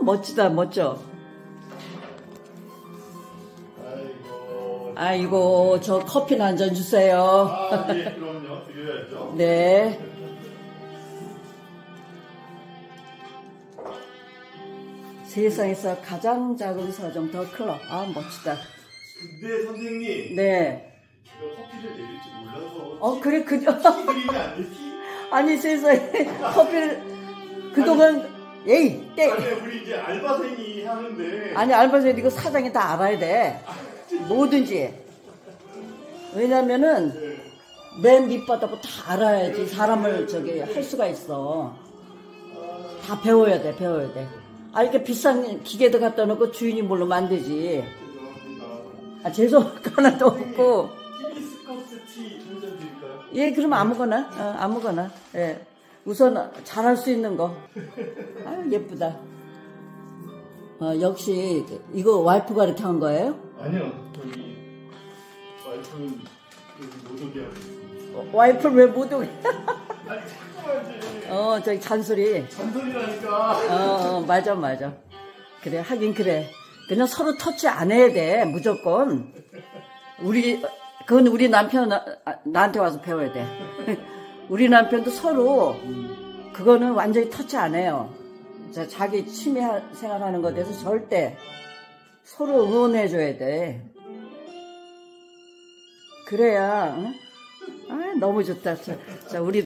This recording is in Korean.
멋지다, 멋져. 아이고, 저 커피나 한 잔 주세요. 아, 예, 그럼요. 드려야죠. 네. 세상에서 가장 작은 서점 더 클럽. 아, 멋지다. 근데 선생님. 네. 제가 커피를 내릴 줄 몰라서. 그래, 티 그림이 안 돼, 티? 아니, 세상에. 커피를, 그동안, 에이, 땡. 아니, 우리 이제 알바생이 하는데. 아니, 알바생 이거 사장이 다 알아야 돼. 뭐든지. 왜냐면은, 맨 밑바닥부터 다 알아야지 사람을 할 수가 있어. 다 배워야 돼, 배워야 돼. 이렇게 비싼 기계도 갖다 놓고 주인이 모르면 안 되지. 죄송합니다. 죄송할 거 하나도 없고. 히비스커스 티 한 잔 드릴까요? 예, 그럼 아무거나, 아무거나. 예. 우선 잘할 수 있는 거. 아유, 예쁘다. 역시, 이거 와이프가 이렇게 한 거예요? 아니요, 저기, 와이프는 여기 못 오게 하고 있습니다. 와이프를 왜 못 오게? 아니, 자꾸 하지. 저기 잔소리. 잔소리라니까. 맞아. 그래, 하긴 그래. 그냥 서로 터치 안 해야 돼, 무조건. 그건 우리 남편, 나한테 와서 배워야 돼. 우리 남편도 서로, 그거는 완전히 터치 안 해요. 자기 취미 생활하는 것에 대해서 절대 서로 응원해줘야 돼. 그래야, 응? 너무 좋다. 자, 우리